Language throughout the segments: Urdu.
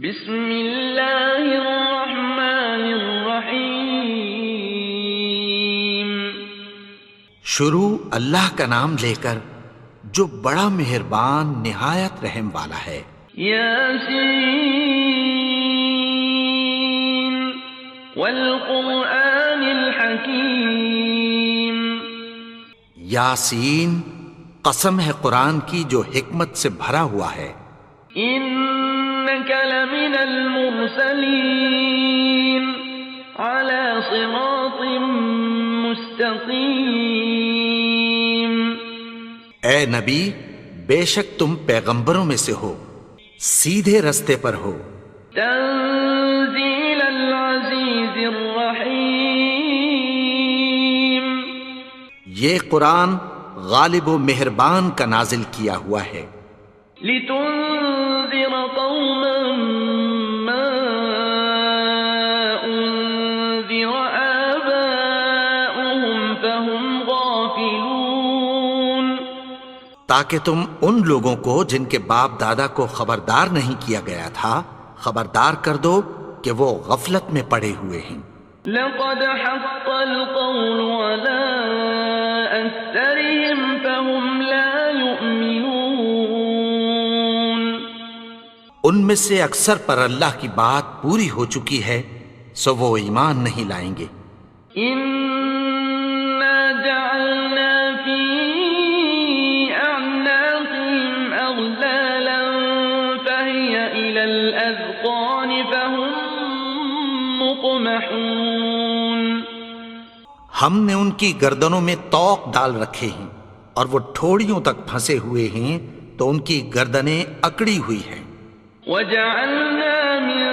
بسم اللہ الرحمن الرحیم۔ شروع اللہ کا نام لے کر جو بڑا مہربان نہایت رحم والا ہے۔ یاسین والقرآن الحکیم۔ یاسین، قسم ہے قرآن کی جو حکمت سے بھرا ہوا ہے۔ انک لمن المرسلین علی صراط مستقیم۔ اے نبی، بے شک تم پیغمبروں میں سے ہو، سیدھے رستے پر ہو۔ تنزیل العزیز الرحیم۔ یہ قرآن غالب و مہربان کا نازل کیا ہوا ہے۔ لتنذر قوما ما انذر آباؤهم فهم غافلون۔ تاکہ تم ان لوگوں کو جن کے باپ دادا کو خبردار نہیں کیا گیا تھا خبردار کر دو کہ وہ غفلت میں پڑے ہوئے ہیں۔ لقد حق القول على أكثرهم فهم لا يؤمنون۔ ان میں سے اکثر پر اللہ کی بات پوری ہو چکی ہے، سو وہ ایمان نہیں لائیں گے۔ إنا جعلنا في أعناقهم أغلالا فهي إلى الأذقان فهم مقمحون۔ ہم نے ان کی گردنوں میں طوق ڈال رکھے ہیں اور وہ ٹھوڑیوں تک پھنسے ہوئے ہیں، تو ان کی گردنیں اکڑی ہوئی ہیں۔ وجعلنا من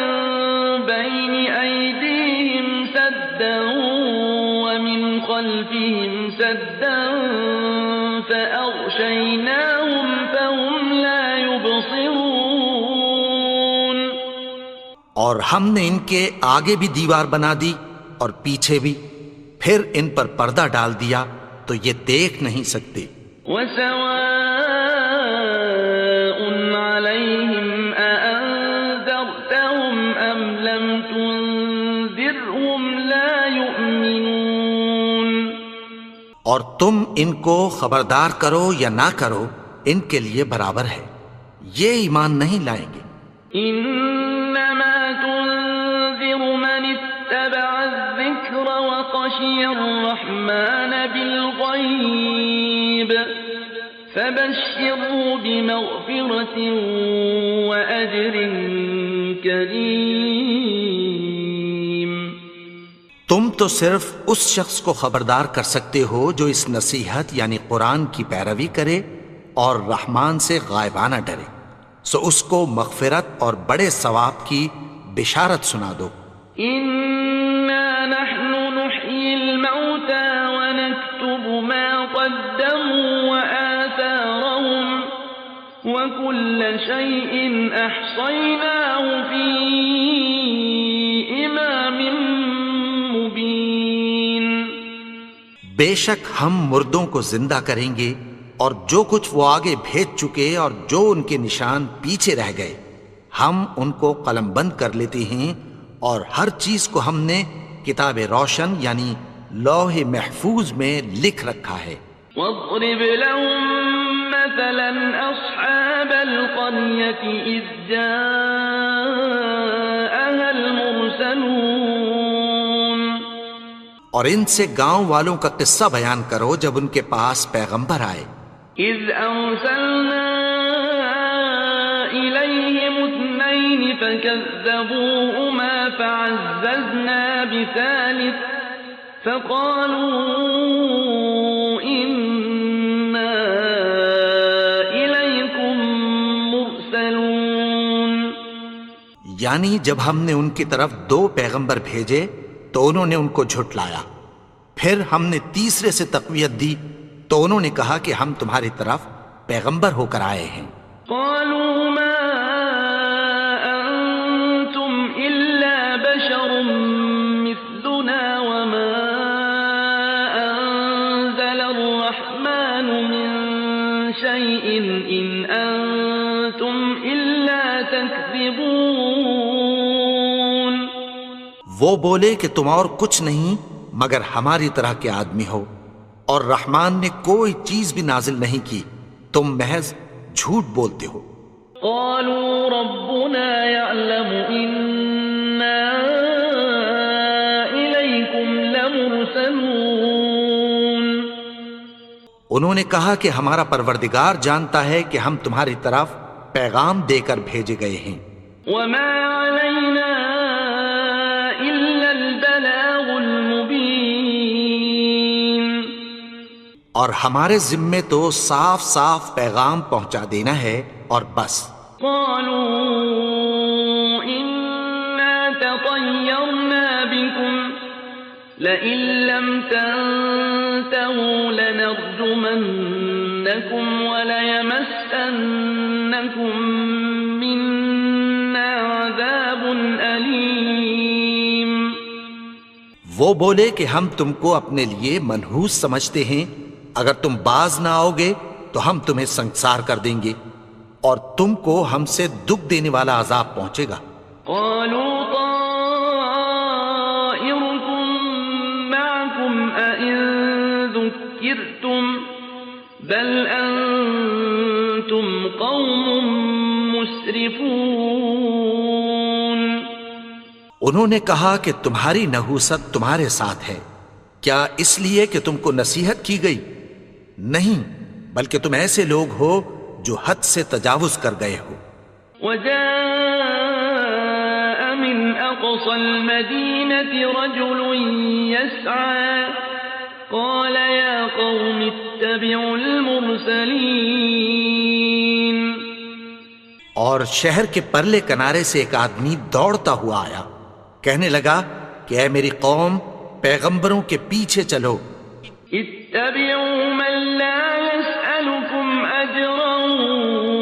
بين أيديهم سدا ومن خلفهم سدا فأغشيناهم فهم لا يبصرون۔ اور ہم نے ان کے آگے بھی دیوار بنا دی اور پیچھے بھی، پھر ان پر پردہ ڈال دیا تو یہ دیکھ نہیں سکتے۔ وسواء عليهم أأنذرتهم أم لم تنذرهم لا يؤمنون۔ اور تم ان کو خبردار کرو یا نہ کرو، ان کے لیے برابر ہے، یہ ایمان نہیں لائیں گے۔ إنما تنذر من اتبع الذكر وخشي الرحمن بالغيب فبشره بمغفرة وأجر كريم۔ تم تو صرف اس شخص کو خبردار کر سکتے ہو جو اس نصیحت یعنی قرآن کی پیروی کرے اور رحمان سے غائبانہ ڈرے، سو اس کو مغفرت اور بڑے ثواب کی بشارت سنا دو۔ إنا نحن نحيي الموتى ونكتب ما قدموا وآثارهم وكل شيء أحصيناه في إمام مبين۔ بے شک ہم مردوں کو زندہ کریں گے اور جو کچھ وہ آگے بھیج چکے اور جو ان کے نشان پیچھے رہ گئے ہم ان کو قلم بند کر لیتے ہیں، اور ہر چیز کو ہم نے کتاب روشن یعنی لوح محفوظ میں لکھ رکھا ہے۔ واضرب لهم مثلا أصحاب القرية إذ جاءها المرسلون۔ اور ان سے گاؤں والوں کا قصہ بیان کرو جب ان کے پاس پیغمبر آئے۔ إذ أرسلنا إليهم اثنين فكذبوهما فعززنا بثالث فقالوا إنا إليكم مرسلون۔ یعنی جب ہم نے ان کی طرف 2 پیغمبر بھیجے تو انہوں نے ان کو جھٹلایا، پھر ہم نے تیسرے سے تقویت دی تو انہوں نے کہا کہ ہم تمہاری طرف پیغمبر ہو کر آئے ہیں۔ قالوا ما أنتم إلا بشر مثلنا وما أنزل الرحمن من شيء إن أنتم إلا تكذبون۔ وہ بولے کہ تم اور کچھ نہیں مگر ہماری طرح کے آدمی ہو، اور رحمان نے کوئی چیز بھی نازل نہیں کی، تم محض جھوٹ بولتے ہو۔ قالوا ربنا يعلم إنا إليكم لمرسلون۔ انہوں نے کہا کہ ہمارا پروردگار جانتا ہے کہ ہم تمہاری طرف پیغام دے کر بھیجے گئے ہیں۔ وما علينا إلا البلاغ المبين۔ اور ہمارے ذمے تو صاف صاف پیغام پہنچا دینا ہے اور بس۔ قالوا إنا تطيرنا بكم لئن لم تنتهوا لنرجمنكم وليمسنكم منا عذاب أليم۔ وہ بولے کہ ہم تم کو اپنے لیے منحوس سمجھتے ہیں، اگر تم باز نہ آؤ گے تو ہم تمہیں سنسار کر دیں گے اور تم کو ہم سے دکھ دینے والا عذاب پہنچے گا۔ قالوا طائركم معكم أئن ذكرتم بل أنتم قوم مسرفون۔ انہوں نے کہا کہ تمہاری نحوست تمہارے ساتھ ہے، کیا اس لیے کہ تم کو نصیحت کی گئی؟ نہیں، بلکہ تم ایسے لوگ ہو جو حد سے تجاوز کر گئے ہو۔ وجاء من أقصى المدينة رجل يسعى قال يا قوم اتبعوا المرسلين۔ اور شہر کے پرلے کنارے سے ایک آدمی دوڑتا ہوا آیا، کہنے لگا کہ اے میری قوم، پیغمبروں کے پیچھے چلو۔ اتبعوا من لا يسألكم أجرا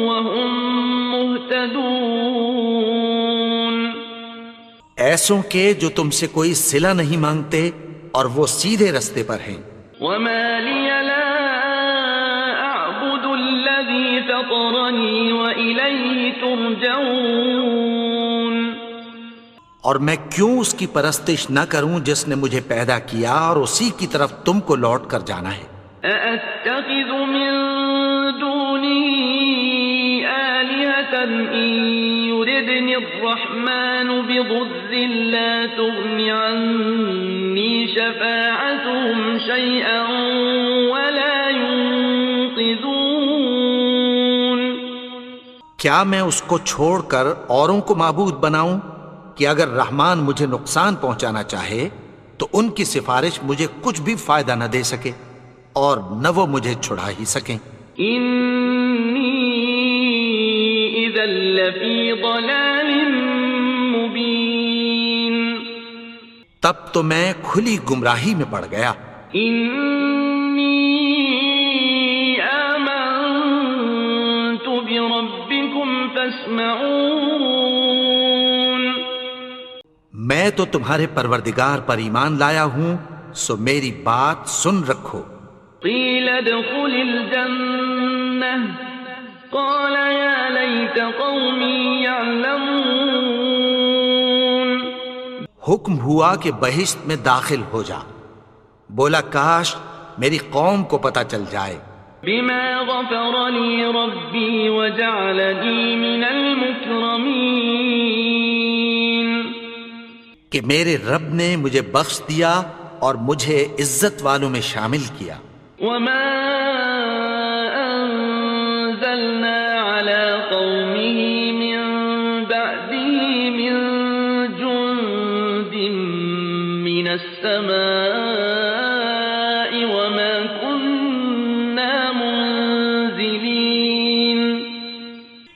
وهم مهتدون۔ ایسوں کے جو تم سے کوئی صلہ نہیں مانگتے اور وہ سیدھے رستے پر ہیں۔ وما لي لا أعبد الذي فطرني وإليه ترجعون۔ اور میں کیوں اس کی پرستش نہ کروں جس نے مجھے پیدا کیا اور اسی کی طرف تم کو لوٹ کر جانا ہے۔ أأتخذ من دونه آلهة إن يردني الرحمن بضر لا تغن عني شفاعتهم شيئا ولا ينقذون۔ کیا میں اس کو چھوڑ کر اوروں کو معبود بناؤں کہ اگر رحمان مجھے نقصان پہنچانا چاہے تو ان کی سفارش مجھے کچھ بھی فائدہ نہ دے سکے اور نہ وہ مجھے چھڑا ہی سکیں۔ إني إذا لفي ضلال مبين۔ تب تو میں کھلی گمراہی میں پڑ گیا۔ إني آمنت بربكم فاسمعون۔ میں تو تمہارے پروردگار پر ایمان لایا ہوں، سو میری بات سن رکھو۔ قيل ادخل الجنة قال يا ليت قومي يعلمون۔ حکم ہوا کہ بہشت میں داخل ہو جا، بولا کاش میری قوم کو پتہ چل جائے۔ بما غفر لي ربي وجعلني من المكرمين۔ کہ میرے رب نے مجھے بخش دیا اور مجھے عزت والوں میں شامل کیا۔ وما أنزلنا على قومه من بعده من جند من السماء وما كنا منزلين۔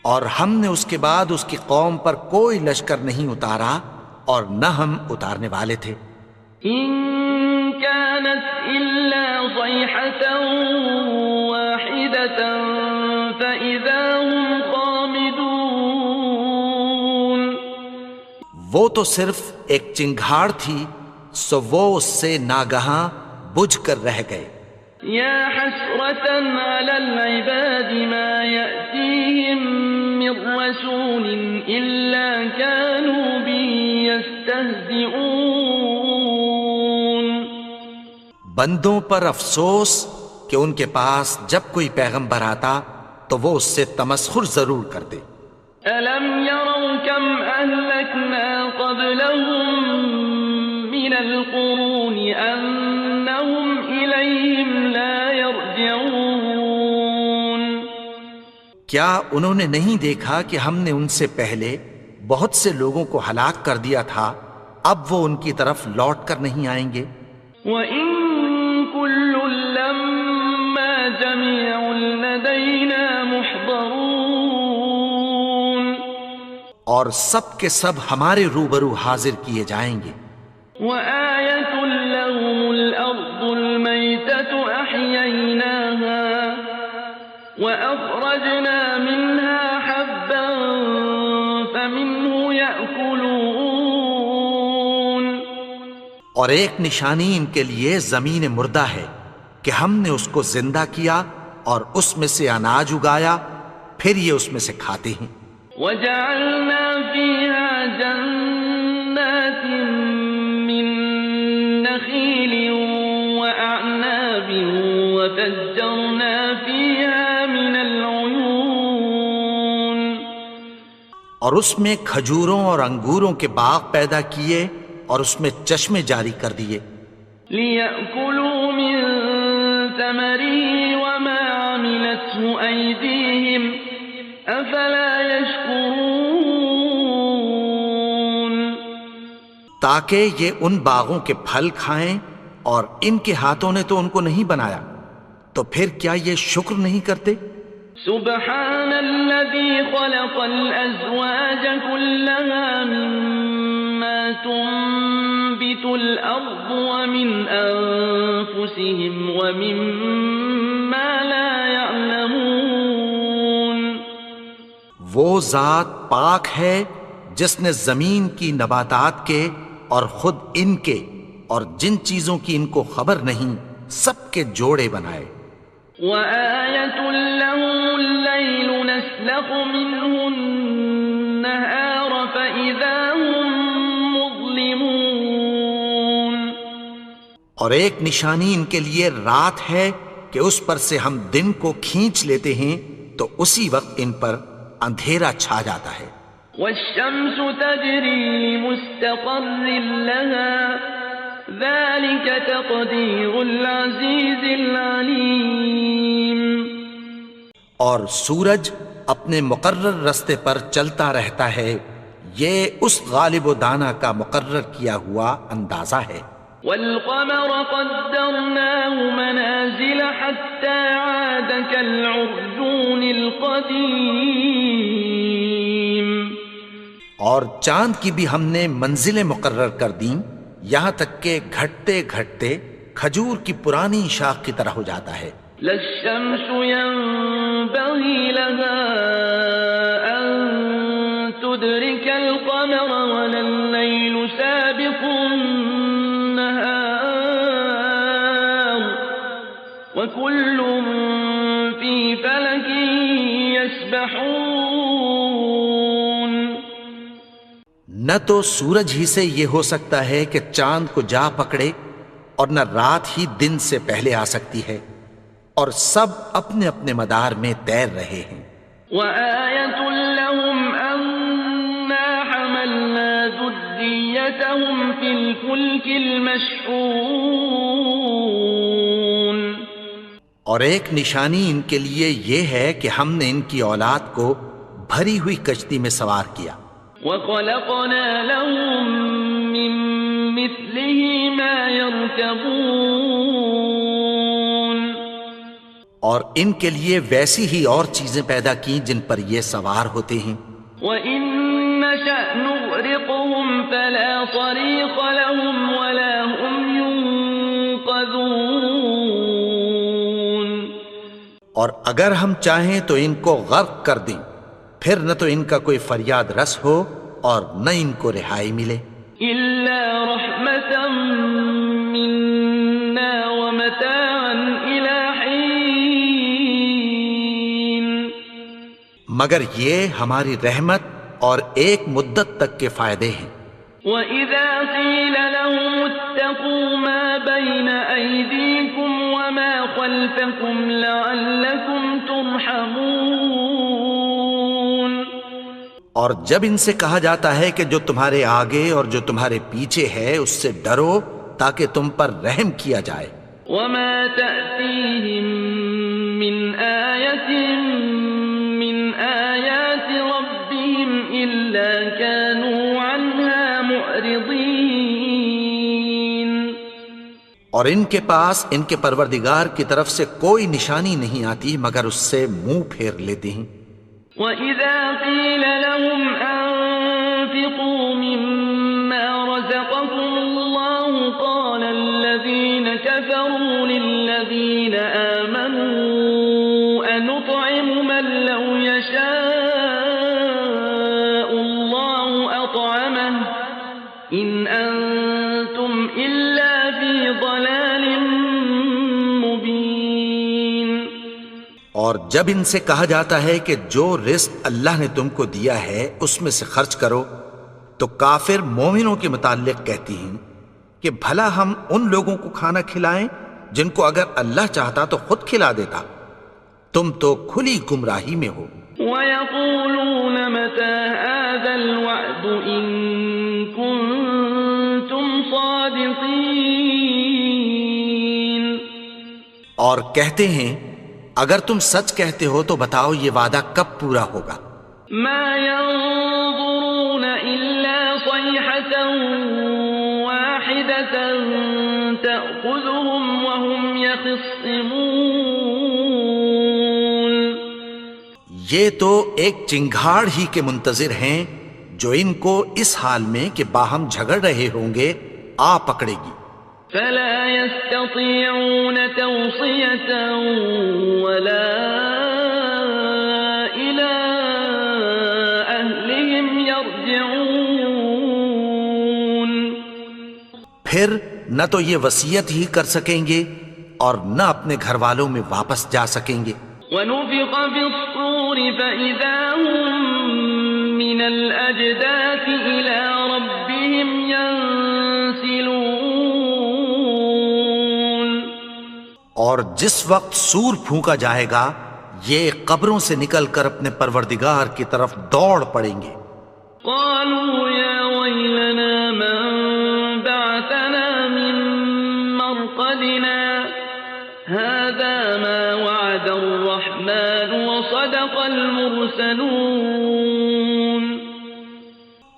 اور ہم نے اس کے بعد اس کی قوم پر کوئی لشکر نہیں اتارا اور نہ ہم اتارنے والے تھے۔ إن كانت إلا صيحة واحدة فإذا هم خامدون۔ وہ تو صرف ایک چنگھاڑ تھی، سو وہ اس سے ناگہاں بجھ کر رہ گئے۔ يا حسرة على العباد ما يأتيهم من رسول إلا كانوا به يستهزئون۔ يستهزئون بندوں پر افسوس کہ ان کے پاس جب کوئی پیغمبر آتا تو وہ اس سے تمسخر ضرور کرتے۔ ألم يروا كم أهلكنا قبلهم من القرون أنهم إليهم لا يرجعون کیا انہوں نے نہیں دیکھا کہ ہم نے ان سے پہلے بہت سے لوگوں کو ہلاک کر دیا تھا، اب وہ ان کی طرف لوٹ کر نہیں آئیں گے؟ وَإِن كُلٌّ لَّمَّا جَمِيعٌ لَّدَيْنَا مُحْضَرُونَ اور سب کے سب ہمارے روبرو حاضر کیے جائیں گے۔ وَآيَةٌ لَّهُمُ الْأَرْضُ الْمَيْتَةُ أَحْيَيْنَاهَا وَأَخْرَجْنَا مِنْهَا حَبًّا فَمِنْهُ يَأْكُلُونَ اور ایک نشانی ان کے لیے زمین مردہ ہے کہ ہم نے اس کو زندہ کیا اور اس میں سے اناج اگایا، پھر یہ اس میں سے کھاتے ہیں۔ وَجَعَلْنَا فِيهَا جَنَّاتٍ مِّن نَّخِيلٍ وَأَعْنَابٍ وَفَجَّرْنَا فِيهَا مِنَ الْعُيُونِ اور اس میں کھجوروں اور انگوروں کے باغ پیدا کیے اور اس میں چشمے جاری کر دیے۔ لِيَأْكُلُوا مِن ثَمَرِهِ وَمَا عَمِلَتْهُ أَيْدِيهِمْ أَفَلَا يَشْكُرُونَ تاکہ یہ ان باغوں کے پھل کھائیں، اور ان کے ہاتھوں نے تو ان کو نہیں بنایا، تو پھر کیا یہ شکر نہیں کرتے؟ سبحان الذي خلق الأزواج كلها مما تنبت الأرض ومن أنفسهم ومما لا يعلمون وہ ذات پاک ہے جس نے زمین کی نباتات کے اور خود ان کے اور جن چیزوں کی ان کو خبر نہیں سب کے جوڑے بنائے۔ وَآيَةٌ لَّهُمُ اللَّيْلُ نَسْلَخُ مِنْهُ النَّهَارَ فَإِذَا هُم مُّظْلِمُونَ اور ایک نشانی ان کے لیے رات ہے کہ اس پر سے ہم دن کو کھینچ لیتے ہیں تو اسی وقت ان پر اندھیرا چھا جاتا ہے۔ وَالشَّمْسُ تَجْرِي لِمُسْتَقَرٍّ لَّهَا ذَلِكَ تَقْدِيرُ الْعَزِيزِ الْعَلِيمِ اور سورج اپنے مقرر رستے پر چلتا رہتا ہے، یہ اس غالب و دانا کا مقرر کیا ہوا اندازہ ہے۔ وَالْقَمَرَ قَدَّرْنَاهُ مَنَازِلَ حَتَّى عَادَ كَالْعُرْجُونِ الْقَدِيمِ اور چاند کی بھی ہم نے منزلیں مقرر کر دیں، یہاں تک کہ گھٹتے گھٹتے کھجور کی پرانی شاخ کی طرح ہو جاتا ہے۔ لا الشمس ينبغي لها أن تدرك القمر ولا الليل سابق النهار وكل في فلك يسبحون نہ تو سورج ہی سے یہ ہو سکتا ہے کہ چاند کو جا پکڑے، اور نہ رات ہی دن سے پہلے آ سکتی ہے، اور سب اپنے اپنے مدار میں تیر رہے ہیں۔ وَآيَةٌ لَّهُمْ أَنَّا حَمَلْنَا ذُرِّيَّتَهُمْ فِي الْفُلْكِ الْمَشْحُونِ اور ایک نشانی ان کے لیے یہ ہے کہ ہم نے ان کی اولاد کو بھری ہوئی کشتی میں سوار کیا۔ وَخَلَقْنَا لَهُم مِّن مِّثْلِهِ مَا يَرْكَبُونَ اور ان کے لیے ویسی ہی اور چیزیں پیدا کی جن پر یہ سوار ہوتے ہیں۔ وَإِن نَّشَأْ نُغْرِقْهُمْ فَلَا صَرِيخَ لَهُمْ وَلَا هُمْ يُنقَذُونَ اور اگر ہم چاہیں تو ان کو غرق کر دیں، پھر نہ تو ان کا کوئی فریاد رس ہو اور نہ ان کو رہائی ملے۔ إِلَّا رَحْمَةً مِّنَّا وَمَتَاعًا إِلَىٰ حِينٍ مگر یہ ہماری رحمت اور ایک مدت تک کے فائدے ہیں۔ وَإِذَا قِيلَ لَهُمُ اتَّقُوا مَا بَيْنَ أَيْدِيكُمْ وَمَا خَلْفَكُمْ لَعَلَّكُمْ تُرْحَمُونَ اور جب ان سے کہا جاتا ہے کہ جو تمہارے آگے اور جو تمہارے پیچھے ہے اس سے ڈرو تاکہ تم پر رحم کیا جائے. وَمَا تَأْتِيهِم مِّنْ آيَةٍ مِّنْ آيَاتِ رَبِّهِمْ إِلَّا كَانُوا عَنْهَا مُعْرِضِينَ. اور ان کے پاس ان کے پروردگار کی طرف سے کوئی نشانی نہیں آتی مگر اس سے منہ پھیر لیتے ہیں. وَإِذَا قِيلَ لَهُمْ أَنفِقُوا مِمَّا رَزَقَكُمُ اللَّهُ قَالَ الَّذِينَ كَفَرُوا لِلَّذِينَ آمَنُوا أَنُطْعِمُ مَن لَّوْ يَشَاءُ اللَّهُ أَطْعَمَهُ إِنْ أَنتُمْ إِلَّا فِي ضَلَالٍ مُّبِينٍ. اور جب ان سے کہا جاتا ہے کہ جو رزق اللہ نے تم کو دیا ہے اس میں سے خرچ کرو تو کافر مومنوں کے متعلق کہتی ہیں کہ بھلا ہم ان لوگوں کو کھانا کھلائیں جن کو اگر اللہ چاہتا تو خود کھلا دیتا. تم تو کھلی گمراہی میں ہو. وَيَقُولُونَ مَتَى هَذَا الْوَعْدُ إِن كُنتُمْ صَادِقِينَ. اور کہتے ہیں اگر تم سچ کہتے ہو تو بتاؤ یہ وعدہ کب پورا ہوگا. مَا يَنظُرُونَ إِلَّا صَيْحَةً وَاحِدَةً تَأْخُذُهُمْ وَهُمْ يَخِصِّمُونَ. یہ تو ایک چنگھاڑ ہی کے منتظر ہیں جو ان کو اس حال میں کہ باہم جھگڑ رہے ہوں گے آ پکڑے گی. فَلَا يَسْتَطِيعُونَ تَوْصِيَةً وَلَا إِلَىٰ أَهْلِهِمْ يَرْجِعُونَ. پھر نہ تو یہ وصیت ہی کر سکیں گے اور نہ اپنے گھر والوں میں واپس جا سکیں گے. وَنُفِخَ فِي الصُّورِ فَإِذَا هُم مِّنَ الْأَجْدَاثِ إِلَىٰ رَبِّهِمْ يَنسِلُونَ. اور جس وقت سور پھونکا جائے گا یہ قبروں سے نکل کر اپنے پروردگار کی طرف دوڑ پڑیں گے. قالوا يا ويلنا من بعثنا من مرقدنا هذا ما وعد الرحمن وصدق المرسلون.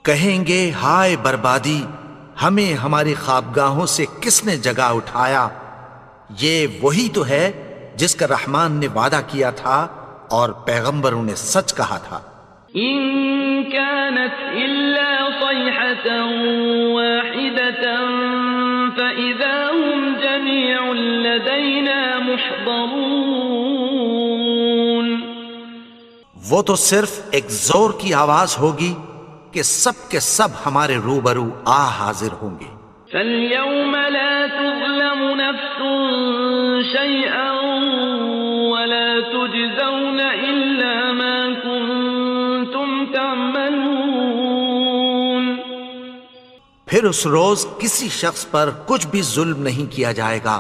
کہیں گے ہائے بربادی ہمیں ہماری خوابگاہوں سے کس نے جگا اٹھایا. یہ وہی تو ہے جس کا رحمان نے وعدہ کیا تھا اور پیغمبروں نے سچ کہا تھا. إن كانت إلا صيحة واحدة فإذا هم جميع لدينا محضرون. وہ تو صرف ایک زور کی آواز ہوگی کہ سب کے سب ہمارے روبرو آ حاضر ہوں گے. فَالْيَوْمَ لَا تُظْلَمُ نَفْسٌ شَيْئًا وَلَا تُجْزَوْنَ إِلَّا مَا كُنتُمْ تَعْمَلُونَ. پھر اس روز کسی شخص پر کچھ بھی ظلم نہیں کیا جائے گا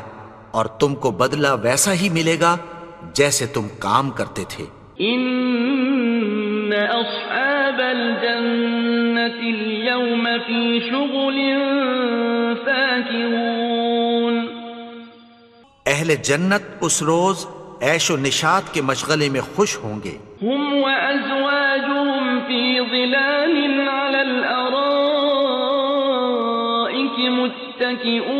اور تم کو بدلہ ویسا ہی ملے گا جیسے تم کام کرتے تھے. إِنَّ أَصْحَابَ الْجَنَّةِ الْيَوْمَ فِي شُغُلٍ فَاكِهُونَ. اہل جنت اس روز عیش و نشاط کے مشغلے میں خوش ہوں گے. هُمْ وَأَزْوَاجُهُمْ فِي ظِلَالٍ عَلَى الْأَرَائِكِ مُتَّكِئُونَ.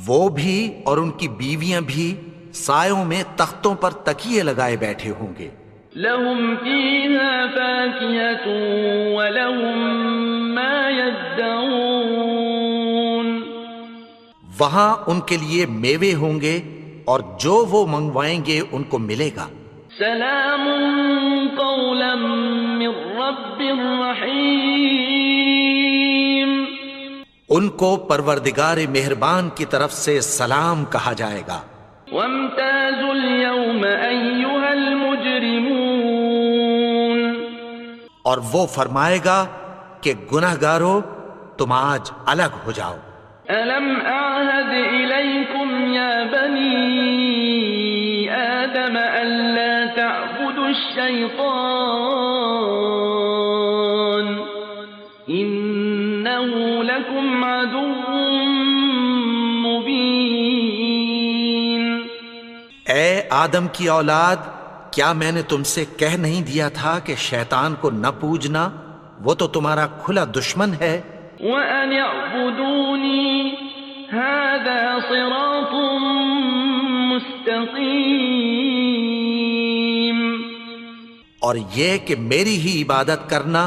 وہ بھی اور ان کی بیویاں بھی سایوں میں تختوں پر تکیے لگائے بیٹھے ہوں گے. لَهُمْ فِيهَا فَاكِهَةٌ وَلَهُمْ مَا يَدَّعُونَ. وہاں ان کے لیے میوے ہوں گے اور جو وہ منگوائیں گے ان کو ملے گا. سلام قولا من رب رحیم. ان کو پروردگار مہربان کی طرف سے سلام کہا جائے گا. وامتازوا اليوم أيها المجرمون. اور وہ فرمائے گا کہ گنہگارو تم آج الگ ہو جاؤ۔ ألم أعهد إليكم يا بني آدم ألا تعبدوا الشيطان إنه لكم عدو مبين۔ اے آدم کی اولاد، کیا میں نے تم سے کہہ نہیں دیا تھا کہ شیطان کو نہ پوجنا، وہ تو تمہارا کھلا دشمن ہے۔ وَأَنِ اعْبُدُونِي هَذَا صِرَاطٌ مُسْتَقِيمٌ، اور یہ کہ میری ہی عبادت کرنا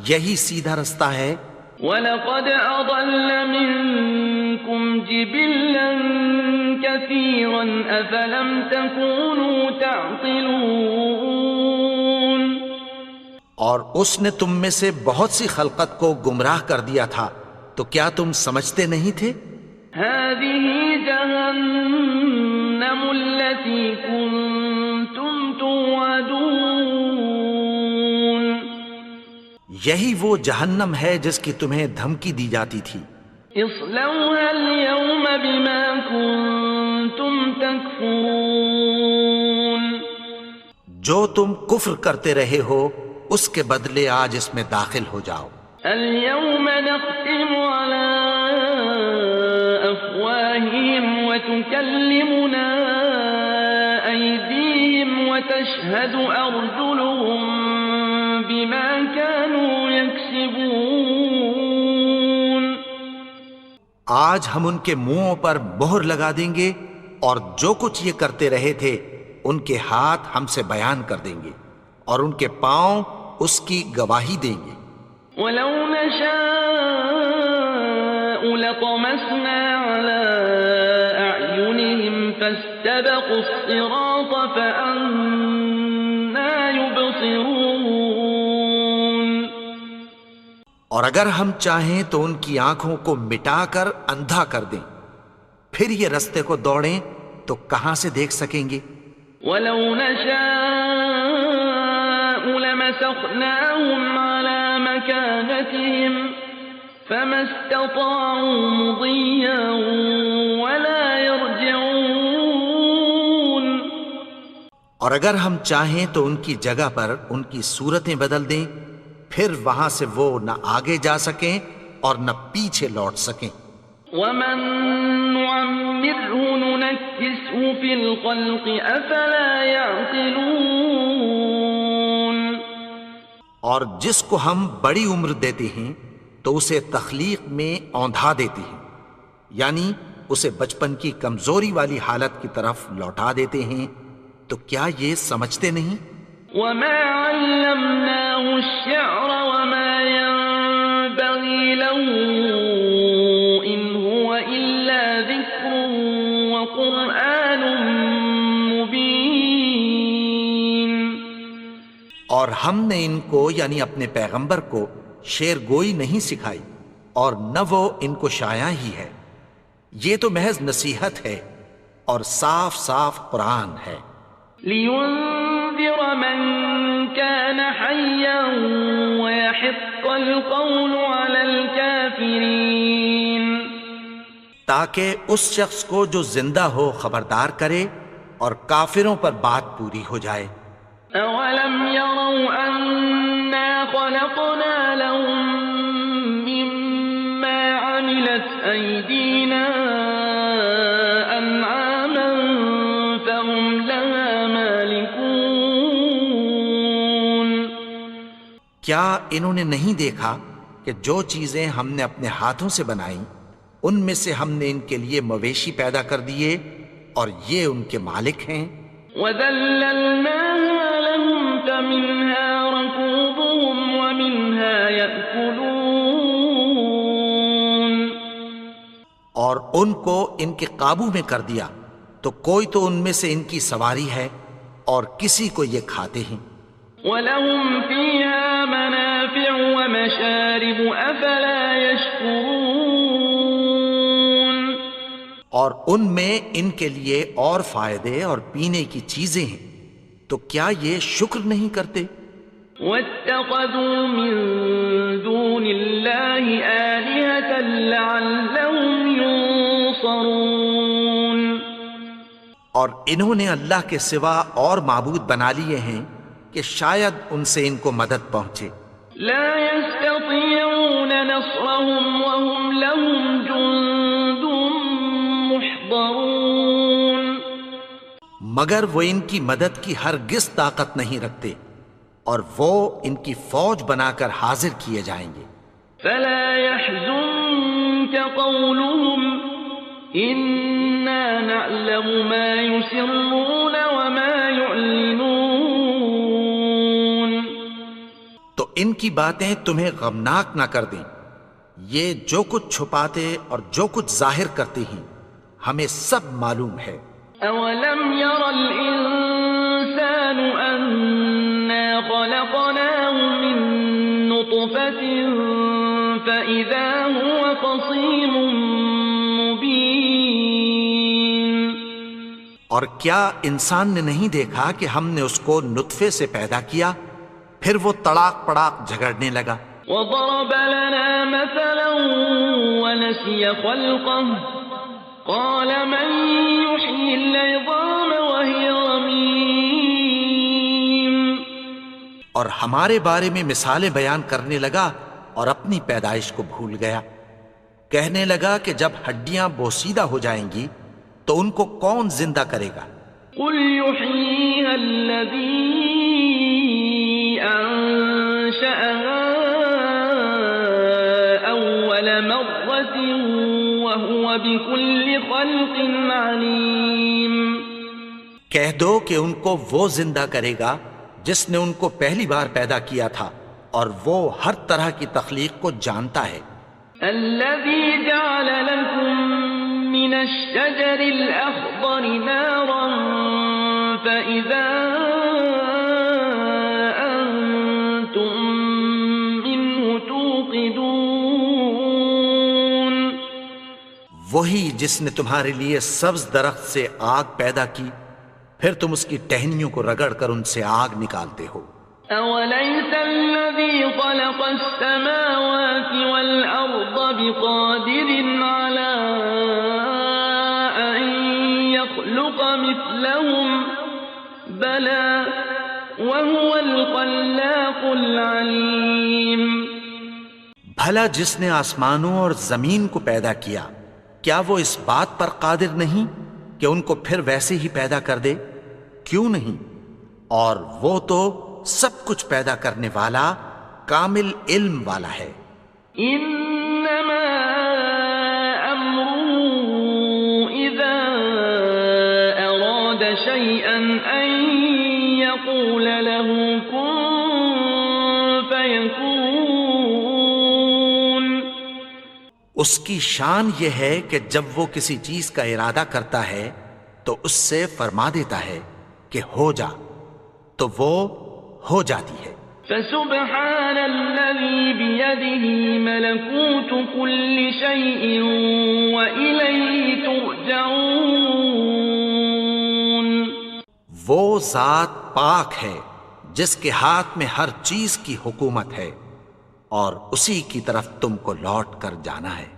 یہی سیدھا رستہ ہے۔ وَلَقَدْ أَضَلَّ مِنكُمْ جِبِلًّا كَثِيرًا أَفَلَمْ تَكُونُوا تَعْقِلُونَ، اور اس نے تم میں سے بہت سی خلقت کو گمراہ کر دیا تھا، تو کیا تم سمجھتے نہیں تھے؟ هَذِهِ جَهَنَّمُ الَّتِي كُنتُمْ تُوعَدُونَ، یہی وہ جہنم ہے جس کی تمہیں دھمکی دی جاتی تھی۔ اصلوها اليوم بما كنتم تكفرون، جو تم کفر کرتے رہے ہو اس کے بدلے آج اس میں داخل ہو جاؤ۔ اليوم نختم على أفواههم وتكلمنا أيديهم وتشهد أرجلهم بما كانوا يكسبون، آج ہم ان کے منہوں پر مہر لگا دیں گے، اور جو کچھ یہ کرتے رہے تھے ان کے ہاتھ ہم سے بیان کر دیں گے، اور ان کے پاؤں اس کی گواہی دیں گے۔ ولو نشاء لطمسنا على أعينهم فاستبقوا الصراط فأنى يبصرون، اور اگر ہم چاہیں تو ان کی آنکھوں کو مٹا کر اندھا کر دیں، پھر یہ رستے کو دوڑیں تو کہاں سے دیکھ سکیں گے؟ ولو نشاء لمسخناهم على مكانتهم فما استطاعوا مضيا ولا يرجعون، اور اگر ہم چاہیں تو ان کی جگہ پر ان کی صورتیں بدل دیں، پھر وہاں سے وہ نہ آگے جا سکیں اور نہ پیچھے لوٹ سکیں۔ ومن نعمره ننكسه في الخلق افلا يعقلون، اور جس کو ہم بڑی عمر دیتے ہیں تو اسے تخلیق میں اوندھا دیتے ہیں، یعنی اسے بچپن کی کمزوری والی حالت کی طرف لوٹا دیتے ہیں، تو کیا یہ سمجھتے نہیں؟ وما علمناه الشعر وما ينبغي له إن هو إلا ذكر وقرآن مبين، اور ہم نے ان کو یعنی اپنے پیغمبر کو شعر گوئی نہیں سکھائی، اور نہ وہ ان کو شاعر ہی ہے، یہ تو محض نصیحت ہے اور صاف صاف قرآن ہے۔ لينذر من كان حيا ويحق القول على الكافرين، تاکہ اس شخص کو جو زندہ ہو خبردار کرے اور کافروں پر بات پوری ہو جائے۔ أولم يروا أنا خلقنا لهم مما عملت أيدينا أنعاما فهم لها مالكون، کیا انہوں نے نہیں دیکھا کہ جو چیزیں ہم نے اپنے ہاتھوں سے بنائیں ان میں سے ہم نے ان کے لیے مویشی پیدا کر دیے اور یہ ان کے مالک ہیں۔ وَذَلَّلْنَاهَا لَهُمْ فَمِنْهَا رَكُوبُهُمْ وَمِنْهَا يَأْكُلُونَ، اور ان کو ان کے قابو میں کر دیا، تو کوئی تو ان میں سے ان کی سواری ہے اور کسی کو یہ کھاتے ہیں۔ وَلَهُمْ فِيهَا مَنَافِعُ وَمَشَارِبُ أَفَلَا يَشْكُرُونَ، اور ان میں ان کے لیے اور فائدے اور پینے کی چیزیں ہیں، تو کیا یہ شکر نہیں کرتے؟ واتخذوا من دون الله آلهة لعلهم ينصرون. اور انہوں نے اللہ کے سوا اور معبود بنا لیے ہیں کہ شاید ان سے ان کو مدد پہنچے. لا يستطيعون نصرهم وهم لهم جند محضرون. مگر وہ ان کی مدد کی ہرگز طاقت نہیں رکھتے اور وہ ان کی فوج بنا کر حاضر کیے جائیں گے. فلا يحزنك قولهم إنا نعلم ما يسرون وما يعلنون. تو ان کی باتیں تمہیں غمناک نہ کر دیں. یہ جو کچھ چھپاتے اور جو کچھ ظاہر کرتے ہیں ہمیں سب معلوم ہے. أولم ير الإنسان أنا خلقناه من نطفة فإذا هو خصيم مبين. اور کیا انسان نے نہیں دیکھا کہ ہم نے اس کو نطفے سے پیدا کیا پھر وہ تڑاک پڑاک جھگڑنے لگا. وضرب لنا مثلا ونسي خلقه قال من يحيي العظام وهي رميم. اور ہمارے بارے میں مثالیں بیان کرنے لگا اور اپنی پیدائش کو بھول گیا. کہنے لگا کہ جب ہڈیاں بوسیدہ ہو جائیں گی تو ان کو کون زندہ کرے گا؟ قل يحييها الذي أنشأها أول مرة وهو بكل خلق عليم. کہہ دو کہ ان کو وہ زندہ کرے گا جس نے ان کو پہلی بار پیدا کیا تھا اور وہ ہر طرح کی تخلیق کو جانتا ہے. الذي جعل لكم من الشجر الأخضر نارا فإذا أنتم منه توقدون. وہی جس نے تمہارے لیے سبز درخت سے آگ پیدا کی پھر تم اس کی ٹہنیوں کو رگڑ کر ان سے آگ نکالتے ہو. أوليس الذي خلق السماوات والأرض بقادر على أن يخلق مثلهم بلى وهو الخلاق العليم. بھلا جس نے آسمانوں اور زمین کو پیدا کیا کیا وہ اس بات پر قادر نہیں کہ ان کو پھر ویسے ہی پیدا کر دے؟ کیوں نہیں؟ اور وہ تو سب کچھ پیدا کرنے والا کامل علم والا ہے. انما امره اذا اراد شيئا ان يقول له كن فيكون. اس کی شان یہ ہے کہ جب وہ کسی چیز کا ارادہ کرتا ہے تو اس سے فرما دیتا ہے کہ ہو جا تو وہ ہو جاتی ہے. فسبحان الذي بيده ملكوت كل شيء وإليه ترجعون. وہ ذات پاک ہے جس کے ہاتھ میں ہر چیز کی حکومت ہے اور اسی کی طرف تم کو لوٹ کر جانا ہے.